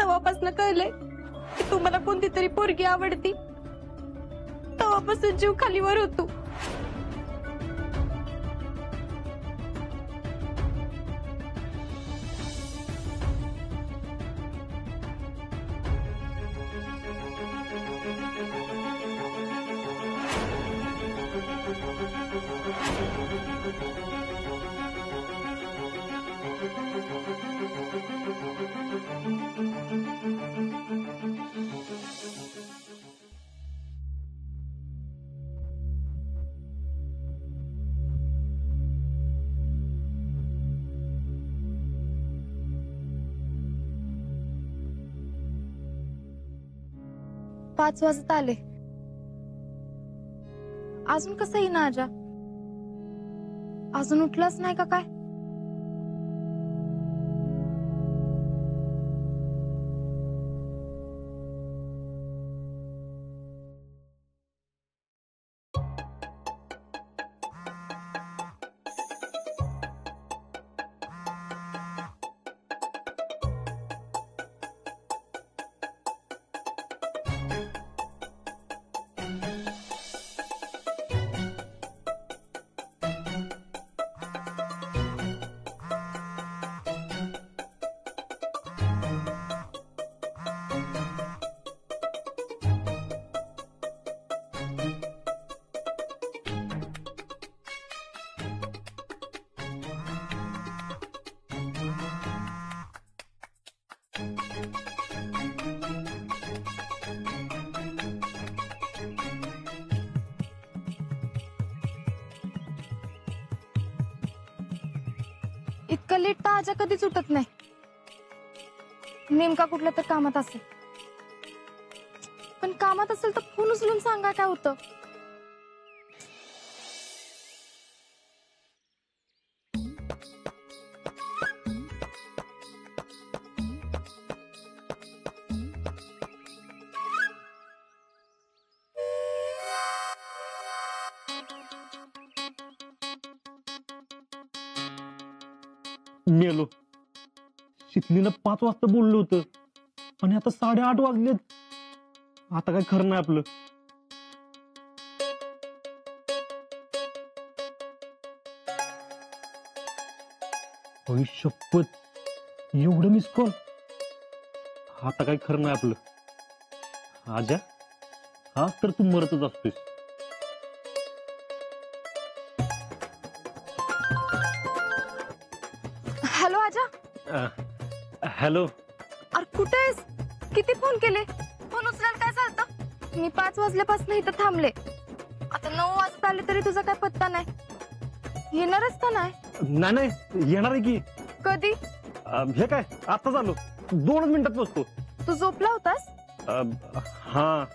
तेव्हापासून कळले की तुम्हाला कोणती तरी पोरगी आवडती. तेव्हापासून जीव खालीवर होतो. पाच वाजता आले. अजून कसं येईना आजा? अजून उठलाच नाही का काय? इतकं लेट तर आजा कधीच उठत नाही. नेमका कुठल्या तर कामात असेल. पण कामात असेल तर फोन उचलून सांगा काय होतं. मेलो. शिकलीनं 5 वाजता बोललो होतं आणि आता 8:30 वाजलेत. आता काय खरं नाही आपलं. होई शपथ, एवढं मिस कॉल. आता काय खरं नाही आपलं. आजा, हा तर तू मरतच असतोस. हॅलो आजा. हॅलो. अरे कुठे आहेस? किती फोन केले, फोन उचलायला काय चालतं? मी 5 वाजल्यापासून इथं थांबले. आता 9 वाजता आले तरी तुझा काय पत्ता नाही. येणारच का नाही? नाही येणार आहे की. कधी? हे काय आता झालो, 2 मिनिटात पोहोचतो. तू झोपला होतास? हा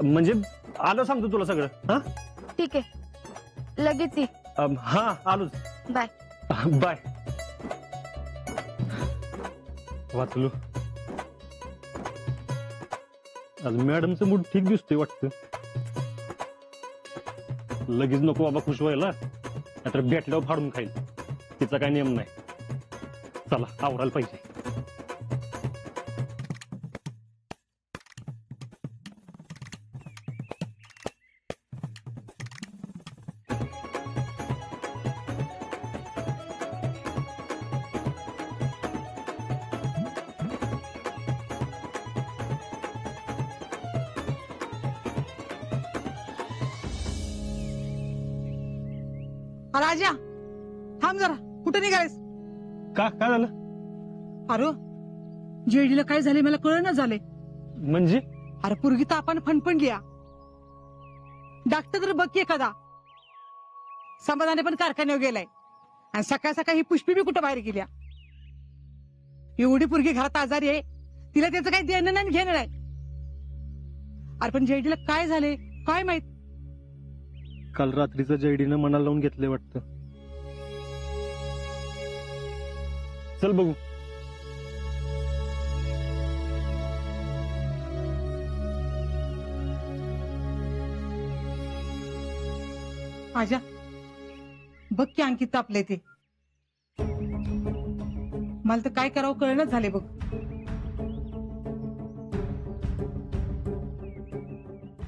म्हणजे आलं सांगतो तुला सगळं. हा ठीक आहे, लगेच ये. हा आलोच. बाय. बाय. वाचलो. आज मॅडमचं मूड ठीक दिसतोय वाटतं. लगेच नको बाबा खुश व्हायला, नाहीतर भेटल्यावर फाडून खाईल. तिचा काही नियम नाही. चला आवरायला पाहिजे. राजा थांब जरा, कुठे निघालेस? का काय झालं? अरे जेडीला काय झाले मला कळना झाले. म्हणजे? अरे पोरगी तापान फणफणली. डॉक्टर तर बघ की एखादा. समाधाने पण कारखान्यावर गेलाय आणि सकाळ सकाळ ही पुष्पी बी कुठं बाहेर गेल्या. एवढी पोरगी घरात आजारी आहे, तिला त्याचं काही देणं नाही घेणं नाही. अरे पण जेडीला काय झाले काय माहित. काल रात्रीचं जयडीनं मनाला लावून घेतलंय वाटतं. चल बघू. आजा बघ की अंकित तापले ते. मला तर काय करावं कळणच झाले बघ.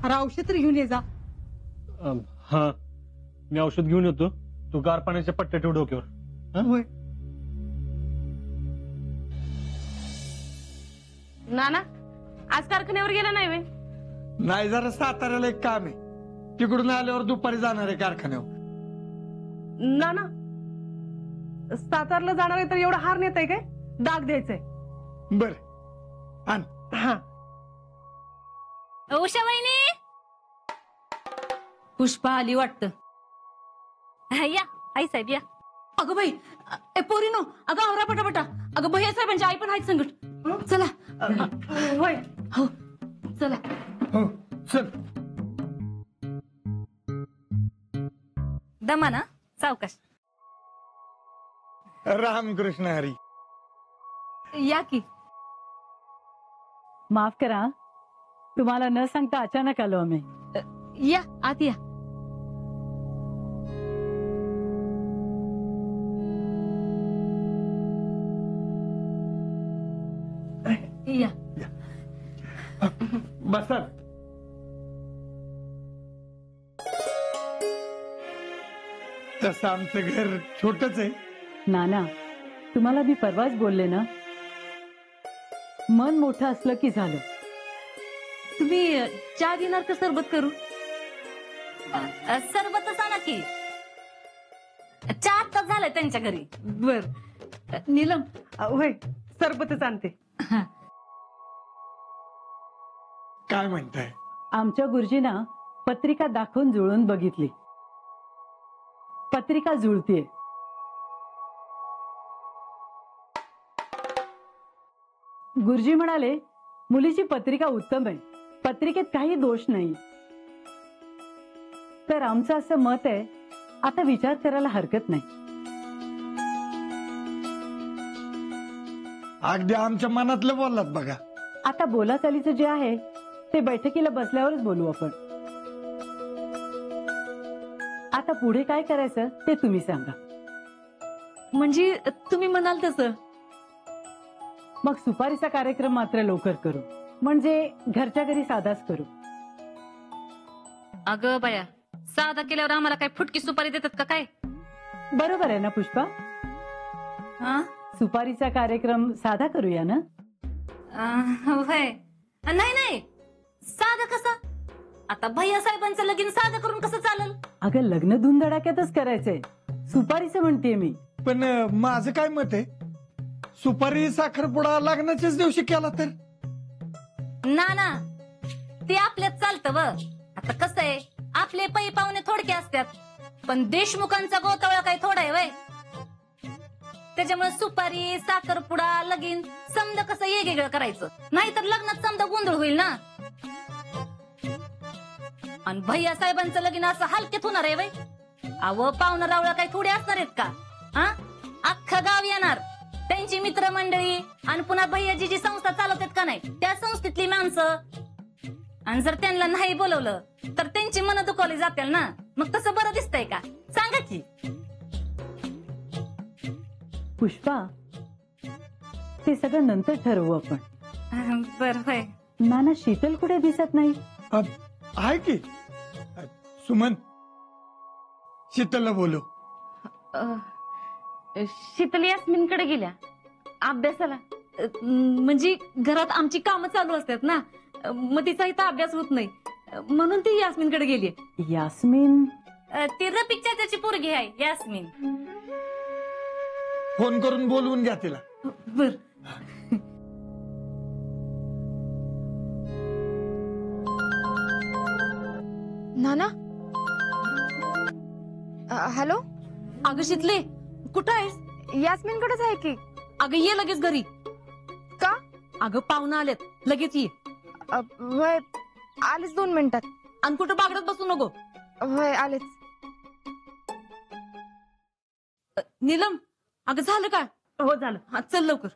अरे औषध तरी घेऊन ये जा. हा मी औषध घेऊन येतो. तू गार पाण्याच्या पट्ट्या ठेव डोक्यावर. होय. नाना आज कारखान्यावर गेला नाही वे? नाही, जरा साताऱ्याला एक काम आहे. तिकडून आल्यावर दुपारी जाणार आहे कारखान्यावर. नाना सातारला जाणार आहे तर एवढा हार नेत आहे काय? डाग द्यायचंय. बर आण. हा उषा वहिनी पुष्पा आली वाटतं. या आई साहेब या. अगं बाई ए पोरीनो अगं आवरा पटापटा. अगं भैया साहेबांची आई पण आहेत संकट. चला होय हो चला. हो चल. दमा ना सावकाश. रामकृष्ण हरी. या की. माफ करा, तुम्हाला न सांगता अचानक आलो आम्ही. या आत या. या बसा. तसं आमचं घर छोटच आहे. नाना, तुम्हाला मी परवाच बोलले ना, मन मोठं असलं की झालं. तुम्ही चहा घेणार का सरबत करू? सरबतच आणा की. चहा आत्ताच झालाय त्यांच्या घरी. बर नीलम होय सरबतच आणते. काय म्हणताय? आमच्या गुरुजींना पत्रिका दाखवून जुळून बघितली. पत्रिका जुळतीये. गुरुजी म्हणाले मुलीची पत्रिका उत्तम आहे, पत्रिकेत काही दोष नाही. तर आमचं असं मत आहे, आता विचार करायला हरकत नाही. अगदी आमच्या मनातलं बोललात बघा. आता बोलाचालीचं जे आहे ते बैठकीला बसल्यावरच बोलू आपण. आता पुढे काय करायचं ते तुम्ही सांगा. म्हणजे तुम्ही म्हणाल तसं. मग सुपारीचा कार्यक्रम मात्र लवकर करू, म्हणजे घरच्या घरी साधाच करू. अगं बाया, साधा केल्यावर आम्हाला काय फुटकी सुपारी देतात का काय? बरोबर आहे ना पुष्पा? हा? सुपारीचा कार्यक्रम साधा करूया ना. होय. नाही नाही, साधं कसं? आता भैया साहेबांचं लगीन साधं करून कसं चालेल? अगं लग्न धुमधडाक्यातच करायचंय. सुपारीचं म्हणतेय मी. पण माझं काय मत आहे, सुपारी साखरपुडा लग्नाच्याच दिवशी केला तर. ना ते आपल्यात चालतं व. आता कसं आहे, आपले पै पाहुणे थोडके असतात, पण देशमुखांचा गोतावळा काही थोडा आहे वय. त्याच्यामुळे सुपारी साखरपुडा लगीन समजा कसं वेगवेगळं करायचं, नाहीतर लग्नात समजा गोंधळ होईल ना. आणि भैया साहेबांचं लगीन असं हलक्यात होणार आहे वय. अव पाहुणं रावळा काही थोडे असणार आहेत का? हा, अख्खं गाव येणार, त्यांची मित्रमंडळी, आणि पुन्हा भैयाजी जी संस्था चालवतात का नाही त्या संस्थेतली माणसं. आणि जर त्यांना नाही बोलवलं तर त्यांची मनं दुखावली जातील ना. मग तसं बरं दिसतंय का? सांगा की. पुष्पा, ते सगळं नंतर ठरवू आपण. बर होय. नाना, शीतल कुठे दिसत नाही? आहे की. सुमन, शीतलला बोलू. शीतल यास्मिनकडे गेल्या अभ्यासाला. म्हणजे घरात आमची कामं चालू असतात ना, मग तिचा इथं अभ्यास होत नाही, म्हणून ती यास्मिनकडे गेली. यास्मिन? ती रफिकच्या त्याची पोरगी आहे यास्मिन. फोन करून बोलवून घ्या तिला. बर. नाना. हॅलो. अगं शीतले, कुठं आहेस? यास्मिनकडेच आहे की. अगं ये लगेच घरी. का? अगं पाहुणं आलेत, लगेच ये. वय आलेच 2 मिनिटात. आणि कुठं बागडत बसू नको. वय आलेच. नीलम, अगं झालं का? हो झालं. हा चल लवकर.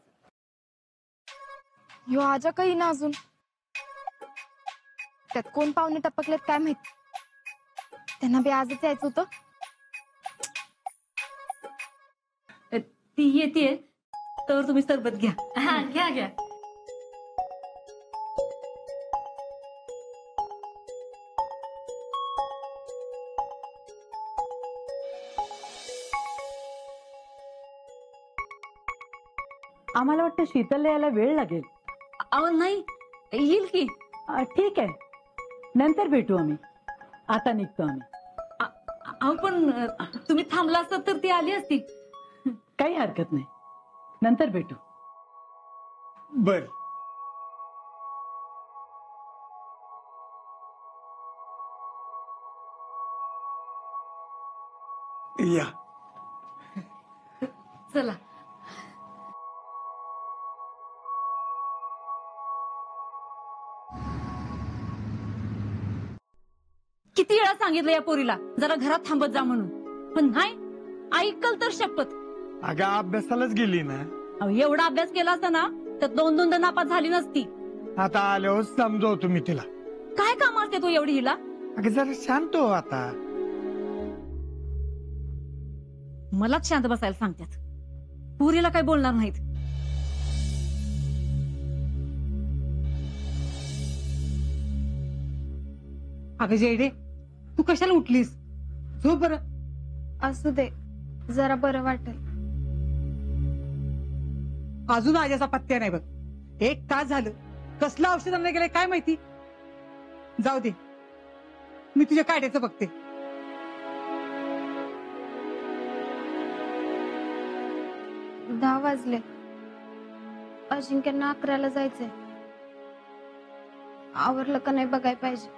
ह्यो आजा काही ना अजून. त्यात कोण पाहुणे टपकलेत काय माहित. त्यांना बी आजच यायचं होतं. ती येते तर तुम्ही सरबत घ्या. हा घ्या घ्या. आम्हाला वाटतं शीतलला यायला वेळ लागेल. अहो नाही, येईल की. ठीक आहे, नंतर भेटू आम्ही. आता निघतो आम्ही. अहो पण तुम्ही थांबला असतात तर ती आली असती. काही हरकत नाही, नंतर भेटू. बर. या. चला. किती वेळा सांगितलं या पोरीला जरा घरात थांबत जा म्हणून, पण नाही ऐकल तर शपथ. अगं अभ्यासालाच गेली ना. अहो, एवढा अभ्यास केला असता ना तर 2-2 नापास झाली नसती. आता आल्यावर समजवतो मी तिला. काय काम असते तू एवढी हिला? अगं जरा शांत हो आता. मलाच शांत बसायला सांगतात, पोरीला काय बोलणार नाहीत. अगं जेडे, तू कशाला उठलीस? झोप बरं. असू दे, जरा बरं वाटेल. अजून आज्याचा पत्त्या नाही बघ. 1 तास झालं, कसलं औषध आणलं गेलंय काय माहिती. जाऊ दे, मी तुझ्या काड्याचं बघते. दहा वाजले. अजिंक्यांना 11ला जायचंय. आवरलं का नाही बघाय पाहिजे.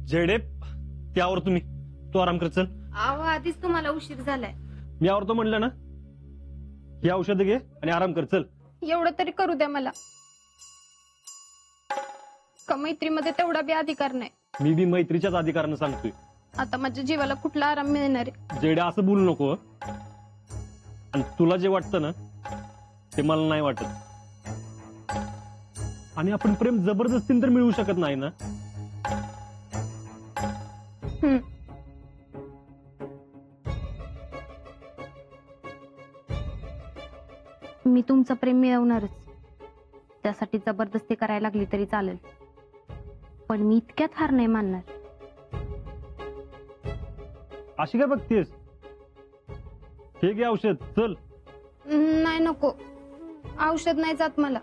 जेडे ते आवर तुम्ही. तू आराम कर, चल. अहो आधीच तुम्हाला उशीर झालाय. मी आवरतो म्हणलं ना. ही औषध घे आणि आराम कर, चल. एवढं तरी करू द्या मला. का मैत्रीमध्ये तेवढा बी अधिकार नाही. मी बी मैत्रीच्याच अधिकारानं सांगतोय. आता माझ्या जीवाला कुठला आराम मिळणार आहे? जेडे असं बोलू नको हं. आणि तुला जे वाटतं ना ते मला नाही वाटत. आणि आपण प्रेम जबरदस्तीने तर मिळवू शकत नाही ना. मी तुमचं प्रेम मिळवणारच. त्यासाठी जबरदस्ती करायला लागली तरी चालेल, पण मी इतक्यात हार नाही मानणार. अशी काय बघतेस? हे घे औषध, चल. नाही नको, औषध नाही जात मला.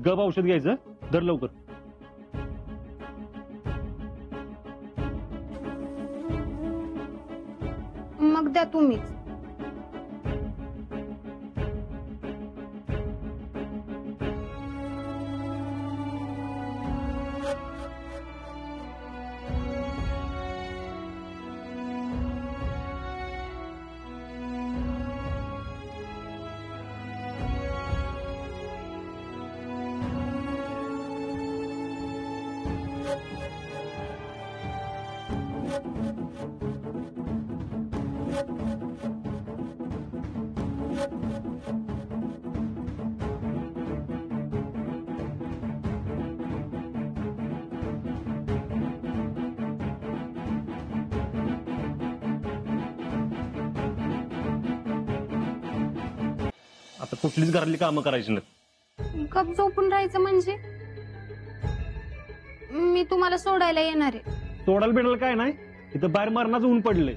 गप औषध घ्यायचं, धर लवकर. मग द्या तुम्हीच. आता कुठलीच घरातली कामं करायची नाही. गप झोपून राहायचं म्हणजे? मी तुम्हाला सोडायला येणार आहे. तोडायला बिडायला काय नाही. इथं बाहेर मरणाचं ऊन पडलंय.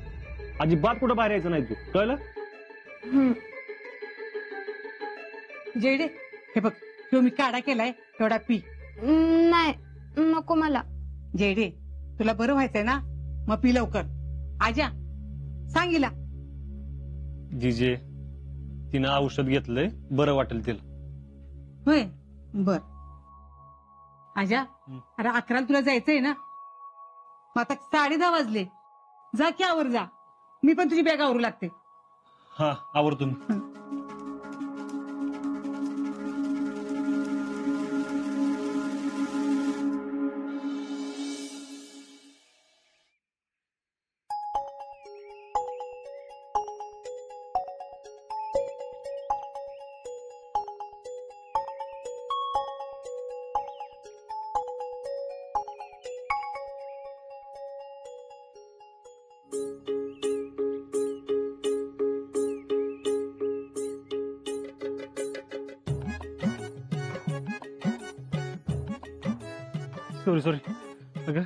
अजिबात कुठं बाहेर यायचं नाही. तू कळलं? जेडे, हे बघ, तो मी काढा केलाय, तेवढा पी. नाही नको मला. जेडे, तुला बरं व्हायचंय ना, मग पी लवकर. आजा सांगिला. जीजे तिनं औषध घेतलंय, बरं वाटेल तिला. होय, बर. आजा, अरे 11ला तुला जायचंय ना, मग आता 10:30 वाजले. जा की आवर जा. मी पण तुझी बॅग आवरू लागते. हा, आवरतो मी. Sorry sorry. अगं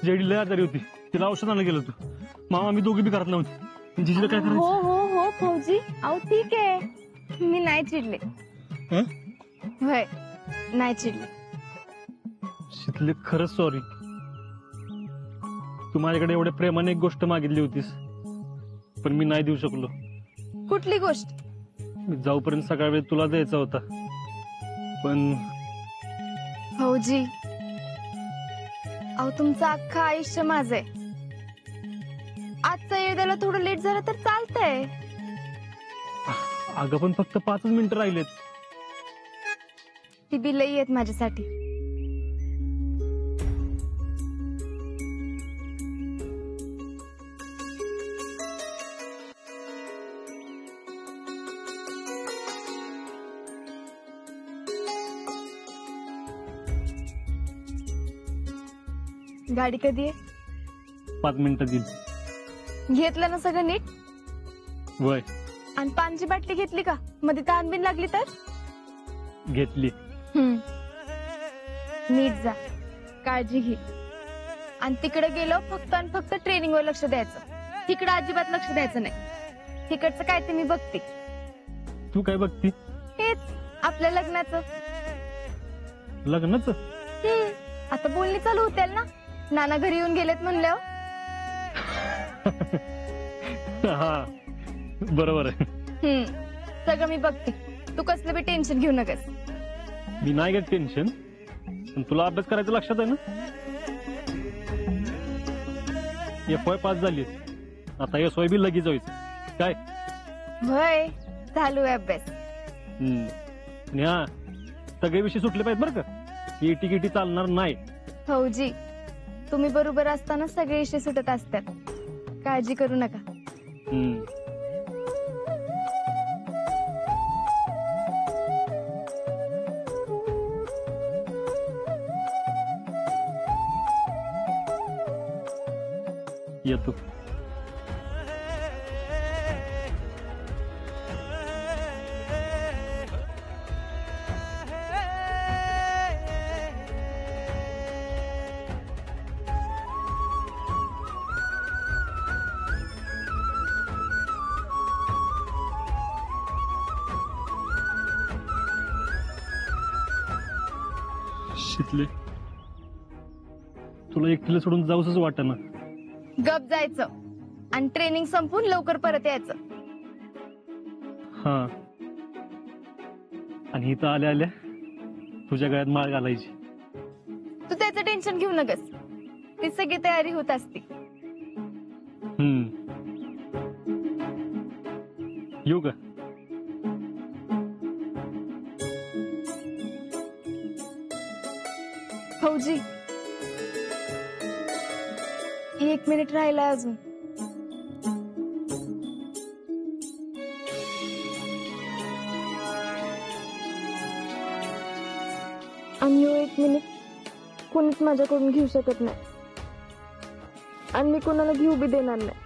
जेडी लय आजारी होती, तिला औषध आणायला गेलो होतो. मामा मी दोघी बी घरात नव्हती. जिजीला काय हो करायचं? हो हो फौजी, अहो ठीक आहे, मी नाही चिडले. हं? होय, नाही चिडले. शीतले खरंच सॉरी. तू माझ्याकडे एवढ्या प्रेमाने एक गोष्ट मागितली होतीस, पण मी नाही देऊ शकलो. कुठली गोष्ट? मी जाऊपर्यंत सगळा वेळ तुला द्यायचा होता, पण फौजी, अहो तुमचं अख्खं आयुष्य माझं आहे. आजचा येळ द्यायला थोडं लेट झालं तर चालतंय. अगं पण फक्त 5 मिनिटं राहिलेत. ती बी लई आहेत माझ्यासाठी. गाडी कधी आहे? 5 मिनिटं दिली. घेतलं ना सगळं नीट? वय आणि पानची बाटली घेतली का? मध्ये तहान बिन लागली तर? घेतली. नीट जा, काळजी घे. आणि तिकडे गेलो फक्त आणि फक्त ट्रेनिंगवर लक्ष द्यायचं. तिकडे अजिबात लक्ष द्यायचं नाही. तिकडचं काय ते मी बघते. तू काय बघती? हेच आपल्या लग्नाचं. लग्नाचं? आता बोलणी चालू होतील ना, नाना घरी येऊन गेलेत म्हणल्यावर. हा बरोबर आहे. सगळं मी बघते. तू कसलं बी टेन्शन घेऊ नकस. मी नाही घेत टेन्शन, पण तुला अभ्यास करायचं लक्षात आहे ना? FY पास झाली, आता SY बी लगेच व्हायचं काय? होय, चालू आहे अभ्यास. आणि हा सगळे विषय सुटले पाहिजेत बरं का. ET किटी चालणार नाही. फौजी, तुम्ही बरोबर असताना सगळे विषय सुटत असतात. काळजी करू नका. येतो. शीतले, तुला एकटीला सोडून जाऊसच वाटेना. गप जायचं आणि ट्रेनिंग संपून लवकर परत यायचं. हा, आणि इथं आल्या आल्या तुझ्या गळ्यात माळ घालायची. तू त्याचं टेन्शन घेऊ नकस. ती सगळी तयारी होत असते. येऊ का? फौजी, 1 मिनिट राहिला अजून. आणि 1 मिनिट कोणीच माझ्याकडून घेऊ शकत नाही, आणि मी कोणाला घेऊ बी देणार नाही.